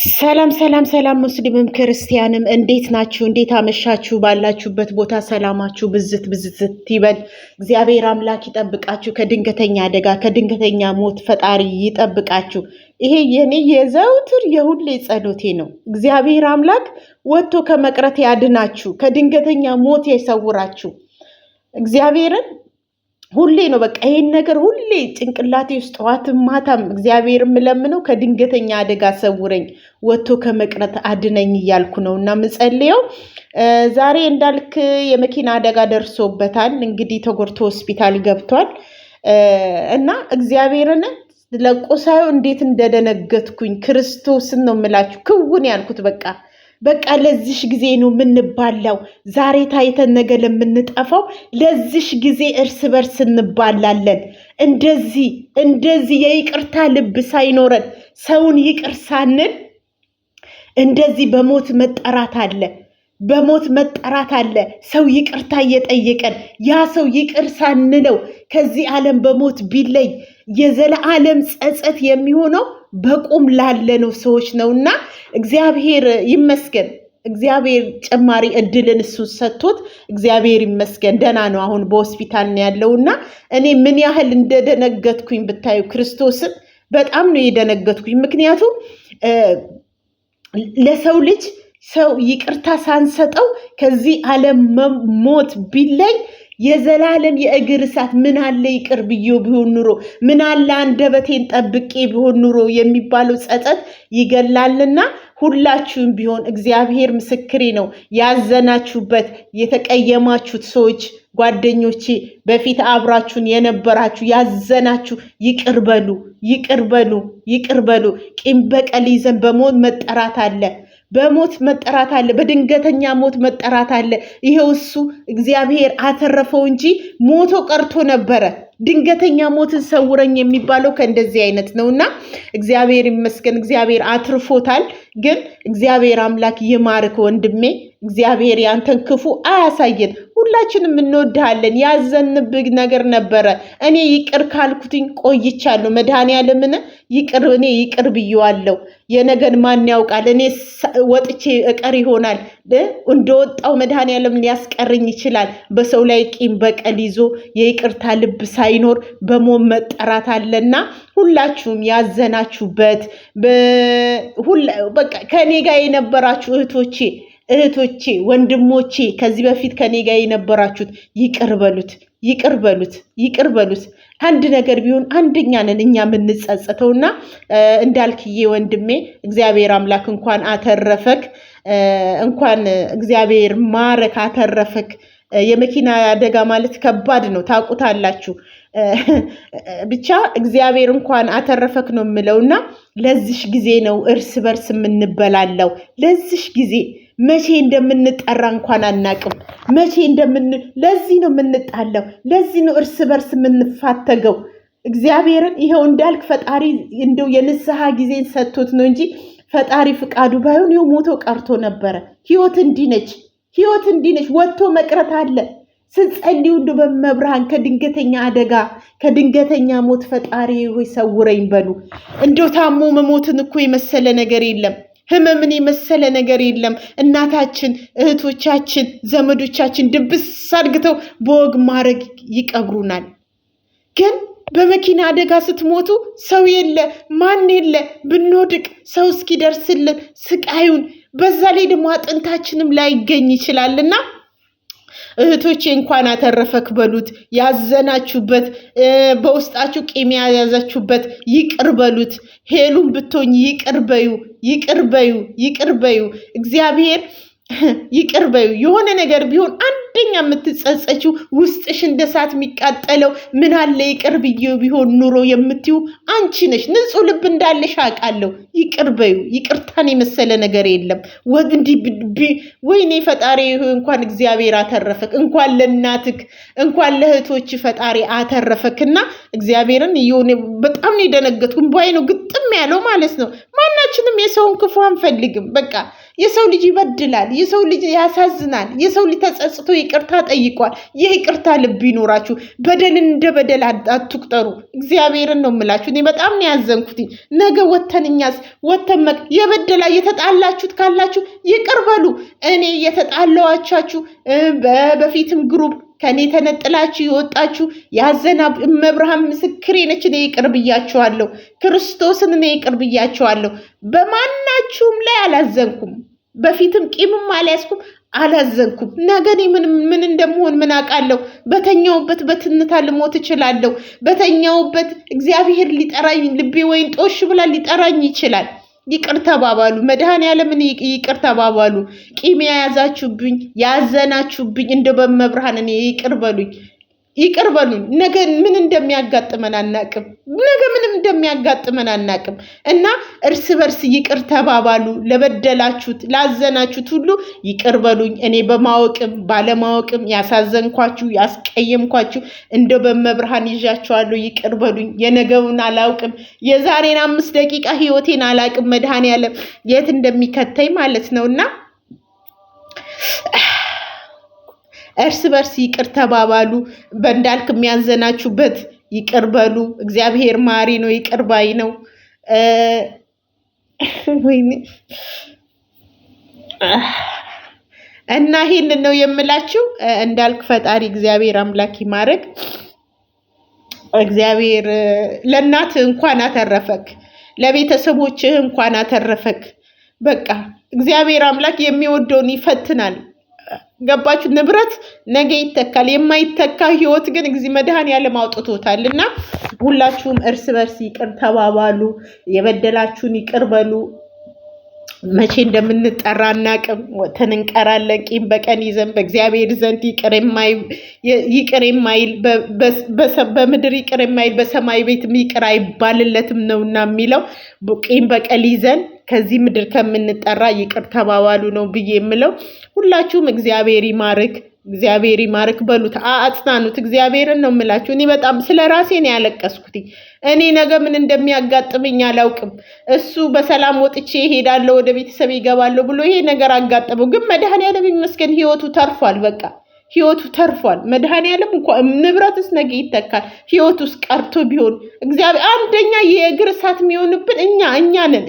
ሰላም ሰላም ሰላም ሙስሊምም ክርስቲያንም እንዴት ናችሁ? እንዴት አመሻችሁ? ባላችሁበት ቦታ ሰላማችሁ ብዝት ብዝት ይበል። እግዚአብሔር አምላክ ይጠብቃችሁ ከድንገተኛ አደጋ ከድንገተኛ ሞት ፈጣሪ ይጠብቃችሁ። ይሄ የኔ የዘውትር የሁሌ ጸሎቴ ነው። እግዚአብሔር አምላክ ወጥቶ ከመቅረት ያድናችሁ፣ ከድንገተኛ ሞት ይሰውራችሁ። እግዚአብሔርን ሁሌ ነው በቃ ይሄን ነገር ሁሌ ጭንቅላቴ ውስጥ ጠዋትም ማታም እግዚአብሔር የምለምነው ከድንገተኛ አደጋ ሰውረኝ፣ ወጥቶ ከመቅረት አድነኝ እያልኩ ነው እና ምጸልየው። ዛሬ እንዳልክ የመኪና አደጋ ደርሶበታል። እንግዲህ ተጎድቶ ሆስፒታል ገብቷል እና እግዚአብሔርን ለቆሳዩ እንዴት እንደደነገጥኩኝ ክርስቶስን ነው የምላችሁ። ክውን ያልኩት በቃ ለዚሽ ጊዜ ነው የምንባላው። ዛሬ ታይተን ነገ ለምንጠፋው ለዚሽ ጊዜ እርስ በርስ እንባላለን። እንደዚህ የይቅርታ ልብ ሳይኖረን ሰውን ይቅር ሳንል እንደዚህ በሞት መጠራት አለ። ሰው ይቅርታ እየጠየቀን ያ ሰው ይቅር ሳንለው ከዚህ ዓለም በሞት ቢለይ የዘላለም ጸጸት የሚሆነው በቁም ላለነው ሰዎች ነውና እግዚአብሔር ይመስገን። እግዚአብሔር ጨማሪ እድልን እሱ ሰጥቶት እግዚአብሔር ይመስገን ደህና ነው። አሁን በሆስፒታል ነው ያለውና እኔ ምን ያህል እንደደነገጥኩኝ ብታዩ ክርስቶስን በጣም ነው የደነገጥኩኝ። ምክንያቱም ለሰው ልጅ ሰው ይቅርታ ሳንሰጠው ከዚህ ዓለም ሞት ቢለይ የዘላለም የእግር እሳት ምን አለ ይቅር ብዬው ቢሆን ኑሮ፣ ምን አለ አንደበቴን ጠብቄ ቢሆን ኑሮ የሚባለው ጸጸት ይገላልና ሁላችሁም ቢሆን እግዚአብሔር ምስክሬ ነው። ያዘናችሁበት የተቀየማችሁት ሰዎች ጓደኞቼ፣ በፊት አብራችሁን የነበራችሁ ያዘናችሁ ይቅር በሉ። ቂም በቀል ይዘን በሞት መጠራት አለ። በድንገተኛ ሞት መጠራት አለ። ይሄው እሱ እግዚአብሔር አተረፈው እንጂ ሞቶ ቀርቶ ነበረ። ድንገተኛ ሞትን ሰውረኝ የሚባለው ከእንደዚህ አይነት ነውና እግዚአብሔር ይመስገን፣ እግዚአብሔር አትርፎታል። ግን እግዚአብሔር አምላክ ይማርክ ወንድሜ። እግዚአብሔር ያንተን ክፉ አያሳየን። ሁላችንም እንወድሃለን። ያዘንብህ ነገር ነበረ። እኔ ይቅር ካልኩትኝ ቆይቻለሁ። መድኃኒዓለምን እኔ ይቅር ብዬዋለሁ። የነገን ማን ያውቃል? እኔ ወጥቼ እቀር ይሆናል። እንደወጣው መድኃኒዓለም ሊያስቀርኝ ይችላል። በሰው ላይ ቂም በቀል ይዞ የይቅርታ ልብ ሳይኖር በሞት መጠራት አለና ሁላችሁም ያዘናችሁበት በቃ ከኔ ጋር የነበራችሁ እህቶቼ ወንድሞቼ፣ ከዚህ በፊት ከኔ ጋር የነበራችሁት ይቅር በሉት። አንድ ነገር ቢሆን አንደኛ ነን እኛ የምንጸጸተውና እንዳልክዬ ወንድሜ እግዚአብሔር አምላክ እንኳን አተረፈክ፣ እንኳን እግዚአብሔር ማረክ አተረፈክ። የመኪና አደጋ ማለት ከባድ ነው፣ ታውቁታላችሁ። ብቻ እግዚአብሔር እንኳን አተረፈክ ነው የምለውና ለዚሽ ጊዜ ነው እርስ በርስ የምንበላለው። ለዚሽ ጊዜ መቼ እንደምንጠራ እንኳን አናቅም። ለዚህ ነው የምንጣለው። ለዚህ ነው እርስ በርስ የምንፋተገው። እግዚአብሔርን ይኸው እንዳልክ ፈጣሪ እንደው የንስሐ ጊዜን ሰጥቶት ነው እንጂ ፈጣሪ ፍቃዱ ባይሆን ይኸው ሞቶ ቀርቶ ነበረ። ህይወት እንዲህ ነች። ወጥቶ መቅረት አለ። ስትጸልዩ እንደው በመብርሃን ከድንገተኛ አደጋ ከድንገተኛ ሞት ፈጣሪ ሆይ ሰውረኝ በሉ። እንደው ታሞ መሞትን እኮ የመሰለ ነገር የለም። ህመምን የመሰለ ነገር የለም። እናታችን፣ እህቶቻችን፣ ዘመዶቻችን ድብስ አድርገው በወግ ማድረግ ይቀብሩናል። ግን በመኪና አደጋ ስትሞቱ ሰው የለ ማን የለ፣ ብንወድቅ ሰው እስኪደርስልን ስቃዩን፣ በዛ ላይ ደግሞ አጥንታችንም ላይ ይገኝ ይችላልና እህቶቼ እንኳን አተረፈክ በሉት። ያዘናችሁበት በውስጣችሁ ቂም ያያዛችሁበት ይቅር በሉት። ሄሉን ብትሆኝ ይቅር በዩ። እግዚአብሔር ይቅር በዩ። የሆነ ነገር ቢሆን አንደኛ የምትጸጸችው ውስጥሽ እንደ እሳት የሚቃጠለው ምን አለ ይቅር ብዬው ቢሆን ኑሮ የምትዩ አንቺ ነሽ። ንጹህ ልብ እንዳለሽ አውቃለሁ። ይቅር በዩ። ይቅርታን የመሰለ ነገር የለም። ወይኔ ፈጣሪ እንኳን እግዚአብሔር አተረፈክ፣ እንኳን ለእናትክ እንኳን ለእህቶች ፈጣሪ አተረፈክና እግዚአብሔርን በጣም ነው የደነገጥኩ። እንባዬ ነው ግጥም ያለው ማለት ነው። ማናችንም የሰውን ክፉ አንፈልግም። በቃ የሰው ልጅ ይበድላል፣ የሰው ልጅ ያሳዝናል፣ የሰው ልጅ ተጸጽቶ ይቅርታ ጠይቋል። ይቅርታ ልብ ይኖራችሁ። በደልን እንደ በደል አትቁጠሩ። እግዚአብሔርን ነው የምላችሁ። እኔ በጣም ነው ያዘንኩት። ነገ ወተን እኛስ ወተን የበደላ የተጣላችሁት ካላችሁ ይቅር በሉ። እኔ የተጣላዋቻችሁ በፊትም ግሩፕ ከኔ ተነጥላችሁ የወጣችሁ ያዘና መብርሃን ምስክሬ ነች። እኔ ይቅር ብያችኋለሁ። ክርስቶስን እኔ ይቅር ብያችኋለሁ። በማናችሁም ላይ አላዘንኩም። በፊትም ቂምም አልያዝኩም፣ አላዘንኩም። ነገ እኔ ምን እንደምሆን ምን አውቃለሁ? በተኛውበት በትንታ ልሞት እችላለሁ። በተኛውበት እግዚአብሔር ሊጠራኝ ልቤ ወይን ጦሽ ብላ ሊጠራኝ ይችላል። ይቅር ተባባሉ። መድኃኔዓለምን ይቅር ተባባሉ። ቂም የያዛችሁብኝ ያዘናችሁብኝ እንደ በመብርሃን እኔ ይቅር በሉኝ፣ ይቅር በሉኝ። ነገ ምን እንደሚያጋጥመን አናቅም። ነገ ምንም እንደሚያጋጥመን አናቅም እና እርስ በርስ ይቅር ተባባሉ። ለበደላችሁት ላዘናችሁት ሁሉ ይቅር በሉኝ። እኔ በማወቅም ባለማወቅም ያሳዘንኳችሁ ያስቀየምኳችሁ እንደ በመብርሃን ይዣችኋለሁ። ይቅር በሉኝ። የነገውን አላውቅም። የዛሬን 5 ደቂቃ ህይወቴን አላውቅም። መድኃኔዓለም የት እንደሚከተኝ ማለት ነውና እርስ በርስ ይቅር ተባባሉ። በእንዳልክ የሚያዘናችሁበት ይቅር በሉ። እግዚአብሔር ማሪ ነው፣ ይቅር ባይ ነው። እና ይሄንን ነው የምላችሁ። እንዳልክ ፈጣሪ እግዚአብሔር አምላክ ይማረክ። እግዚአብሔር ለእናት እንኳን አተረፈክ፣ ለቤተሰቦችህ እንኳን አተረፈክ። በቃ እግዚአብሔር አምላክ የሚወደውን ይፈትናል። ገባችሁ? ንብረት ነገ ይተካል። የማይተካ ህይወት ግን መድኃኔዓለም አውጥቶታልና ሁላችሁም እርስ በርስ ይቅር ተባባሉ። የበደላችሁን ይቅር በሉ። መቼ እንደምንጠራ አናቅም። ወተን እንቀራለን። ቂም በቀን ይዘን በእግዚአብሔር ዘንድ ይቅር የማይል በምድር ይቅር የማይል በሰማይ ቤት ይቅር አይባልለትም ነውና የሚለው ቂም በቀል ይዘን ከዚህ ምድር ከምንጠራ ይቅር ተባባሉ ነው ብዬ የምለው። ሁላችሁም እግዚአብሔር ይማርክ፣ እግዚአብሔር ይማርክ በሉት፣ አጽናኑት። እግዚአብሔርን ነው የምላችሁ። እኔ በጣም ስለ ራሴ ነው ያለቀስኩት። እኔ ነገ ምን እንደሚያጋጥመኝ አላውቅም። እሱ በሰላም ወጥቼ እሄዳለሁ፣ ወደ ቤተሰብ ይገባለሁ ብሎ ይሄ ነገር አጋጠመው። ግን መድኃኔዓለም ይመስገን ህይወቱ ተርፏል። በቃ ህይወቱ ተርፏል። መድኃኔዓለም እንኳን ንብረትስ ነገ ይተካል። ህይወቱስ ቀርቶ ቢሆን እግዚአብሔር አንደኛ የእግር እሳት የሚሆንብን እኛ ነን።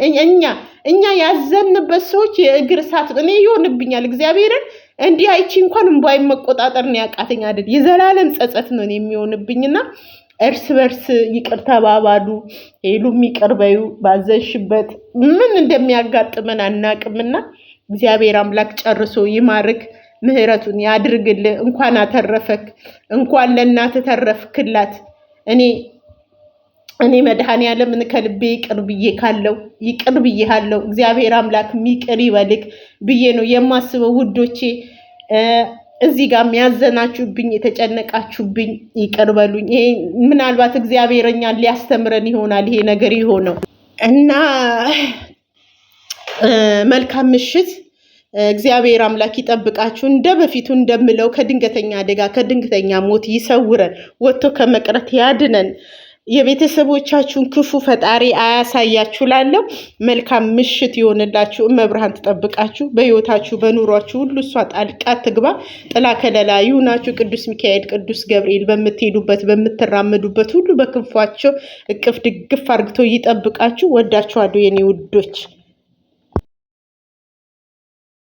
እኛ ያዘንበት ሰዎች የእግር እሳት እኔ ይሆንብኛል። እግዚአብሔርን እንዲህ አይቺ እንኳን እንባይ መቆጣጠር ነው ያቃተኝ አይደል? የዘላለም ጸጸት ነው የሚሆንብኝና እርስ በርስ ይቅር ተባባሉ። ሄሉም ይቅር በዩ። ባዘሽበት ምን እንደሚያጋጥመን አናቅምና እግዚአብሔር አምላክ ጨርሶ ይማርክ፣ ምህረቱን ያድርግልህ። እንኳን አተረፈክ፣ እንኳን ለእናት ተረፍክላት። እኔ መድኃኔዓለምን ከልቤ ይቅር ብዬ ካለው ይቅር ብዬሃለሁ። እግዚአብሔር አምላክ ይቅር ይበልክ ብዬ ነው የማስበው ውዶቼ። እዚህ ጋር ያዘናችሁብኝ የተጨነቃችሁብኝ ይቅር በሉኝ። ይሄ ምናልባት እግዚአብሔር እኛን ሊያስተምረን ይሆናል ይሄ ነገር የሆነው እና መልካም ምሽት። እግዚአብሔር አምላክ ይጠብቃችሁ። እንደ በፊቱ እንደምለው ከድንገተኛ አደጋ ከድንገተኛ ሞት ይሰውረን፣ ወጥቶ ከመቅረት ያድነን። የቤተሰቦቻችሁን ክፉ ፈጣሪ አያሳያችሁ። ላለው መልካም ምሽት ይሆንላችሁ። እመብርሃን ትጠብቃችሁ። በህይወታችሁ በኑሯችሁ ሁሉ እሷ ጣልቃ ትግባ። ጥላ ከለላ ይሁናችሁ። ቅዱስ ሚካኤል ቅዱስ ገብርኤል በምትሄዱበት በምትራመዱበት ሁሉ በክንፏቸው እቅፍ ድግፍ አርግቶ ይጠብቃችሁ። ወዳችኋለሁ የኔ ውዶች።